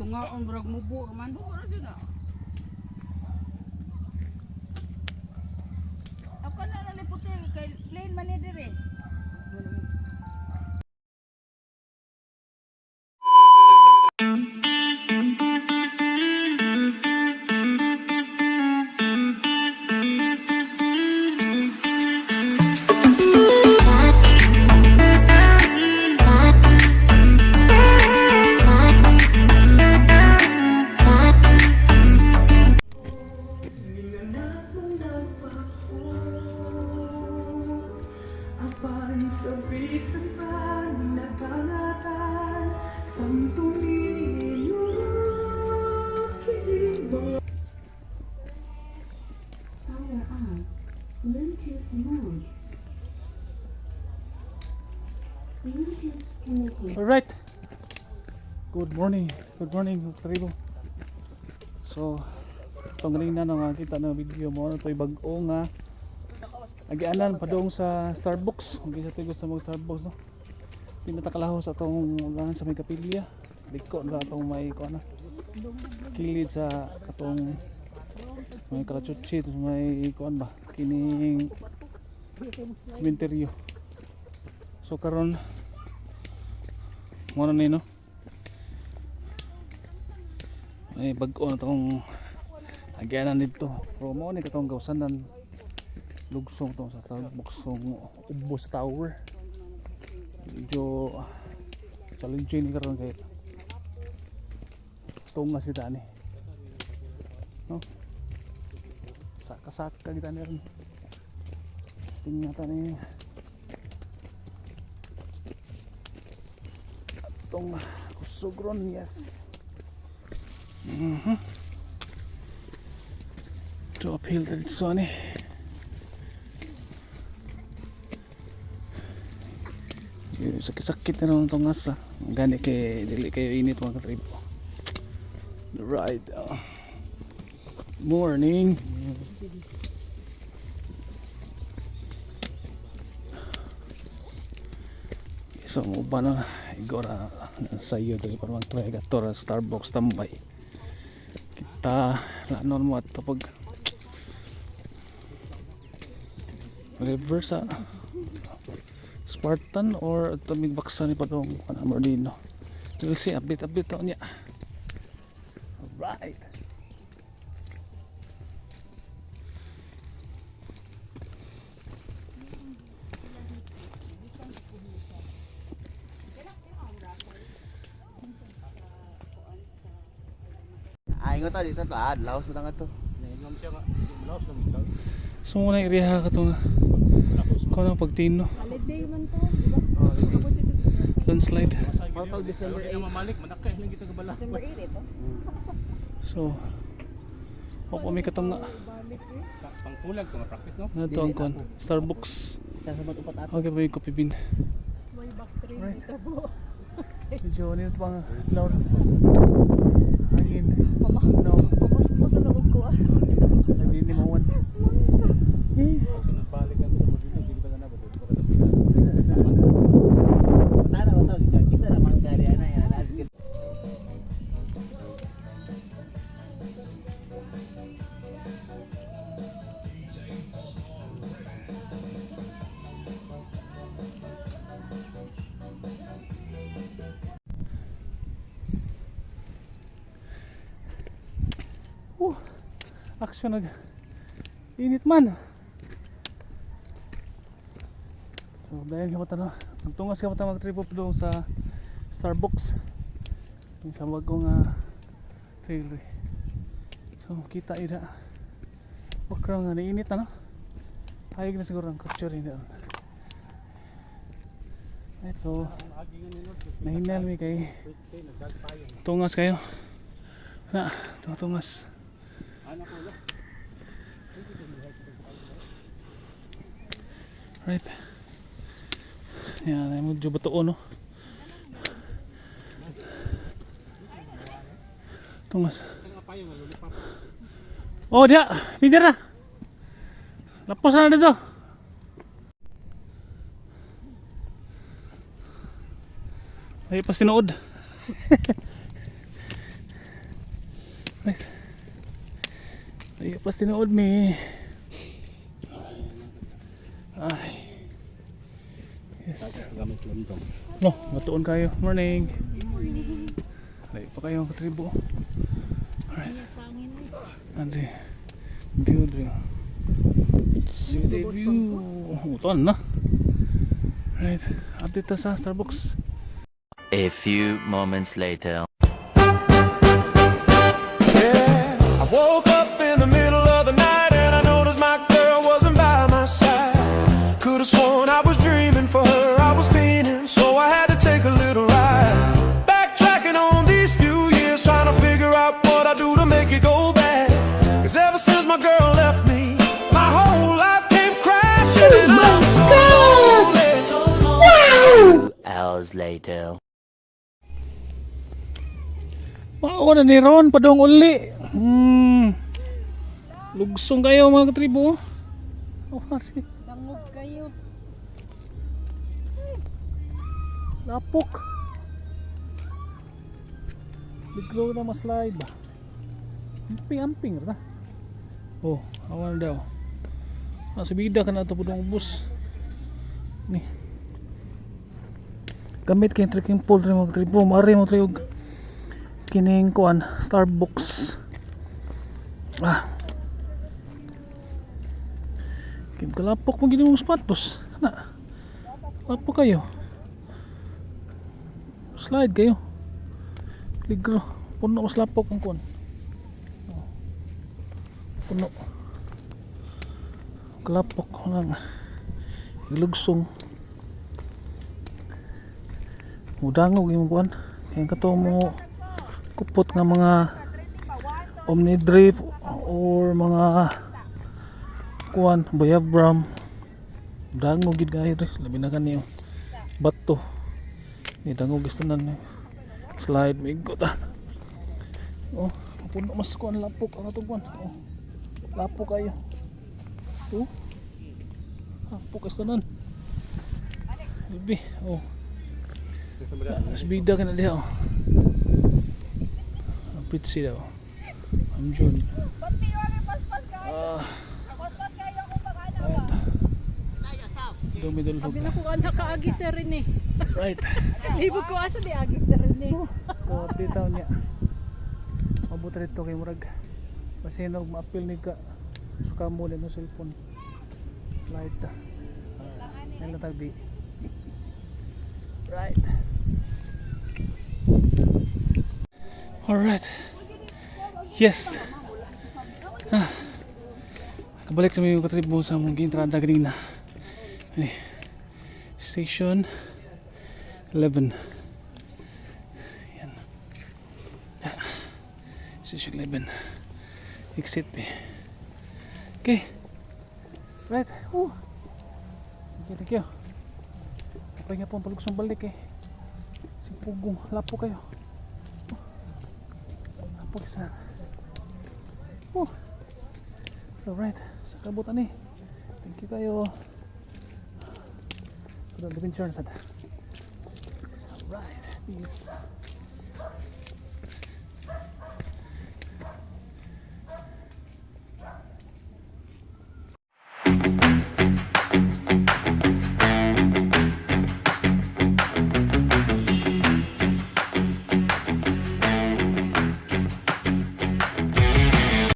Nga ang brag mubo man. Ora sila. Ako na naliputi kay plain man ni dire. Bluetooth mode. Bluetooth connected. Alright. Good morning tribo. So itong ganina na nga kita na video mo ito bag-o nga agianan padung sa Starbucks. Hindi sa tigo sa mga Starbucks no. Tinatakalaho sa itong ulangan sa may kapilya. Liko na itong may kuana kilid sa katong may kalachuchi may kuan ba kining sementeryo. So karon mo na ni no may bag-o na itong agyanan dito pero mo ni katong gawsanan lugsong to sa Starbucks ubos sa tower medyo challenging ni karon kay tungas kita ni no saka-saka kita ni rin tingnan natin ni itong kusugron yes ito uphill dito ni sakit-sakit na naman itong asa gani kay dili kayo init mga katribo the ride morning so uban na igora sa iyo dali para mag-try gator Starbucks tambay kita lanon mo at pag reverse Spartan or tumig baksa ni patong Mordino. We'll see a bit on niya. Alright. Ay nga to dito to, laos mo tanga to. So muna iriha ka to na kung anong pagtino Holiday man to, di ba? landslide Matag December 8. mamalik manakay lang kita kabala. December 8 ito. so ako may katong nga Pangtulag ko ma-practice no. na ito ang kon Starbucks Sasabat upat ato. okay ba yung coffee bean May back train dito po. medyo ano ito pang loud hangin Mama, no pamas mo sa loob ko ah. nagdinimawan Sunod balik ang sa Mordino, di ba na ba to? Tana ba to? Kita na mangkari ana ya. Asgit. action nag init man so dahil ka mata no magtungas ka mata mag-trip up doon sa Starbucks yung sa bagong railway so kita ida background nga nainit na no hayag na siguro ang capture hindi right so nahinal mi kay tungas kayo na tungas right yan ay medyo bato no tungas oh dia pindir na lapos na dito ay pas tinuod Right. Ay, pas tinood me. Ay. Yes. Gamit luntong. No, matuon kayo. Morning. Layo pa kayo katribo. Alright. Sangin eh. Andre. View, Andre. See the view. Utuan na. Right. Update ta sa Starbucks. A few moments later. I woke up in the middle of the night and I noticed my girl wasn't by my side. Could've sworn I was dreaming for her, I was fiending, so I had to take a little ride. Backtracking on these few years, trying to figure out what I do to make it go bad. Cause ever since my girl left me, my whole life came crashing and I'm so lonely. 2 hours later. Mao na ni Ron padong uli. Lugsong kayo mga katribo. Oh, hari. Dangog kayo. Lapok. Biglo na maslide ba? Amping na. Oh, awan daw. Nasubida ka na ito padong ubos. Ni. Gamit kayong trekking pole rin mga katribo. Mari mo triyog. Kining kuan Starbucks. Kim kalapok mo gini mong sapatos. Na. Lapok kayo. Slide kayo. Ligro. Puno mas lapok ang kuan. Puno. Kalapok lang. Ilugsong. Mudangog yung kuan. Kaya kato mo kupot nga mga omnidrift or mga kuan bayabram dangog gid gayo rin labi na kaniyo bato ni dangog istanan slide migot oh puno mas kuan lapok ang atong kuan oh lapok kayo oh lapok istanan libi oh asbida ka na diha oh pitsi daw. I'm June. Dumi dulhog. Sabi na ko anak kaagi sa rin eh. Right. Libo ko asa di agi sa rin eh. So update taon niya. Mabot rito kay murag. Kasi nog ma-appeal ni ka. Suka mo din no cellphone. Light. Nang tagdi. Right. Alright. Yes. Kabalik namin yung katribo sa mong gintrada kanina. Station 11. Yan. Station 11. Exit eh. Okay. Right. Thank you. Kapag nga po ang palugsong balik eh. Si Pugong. Lapo kayo. Isa. So right, sa kabutan ni. Thank you kayo. So the adventure sad. Right, peace.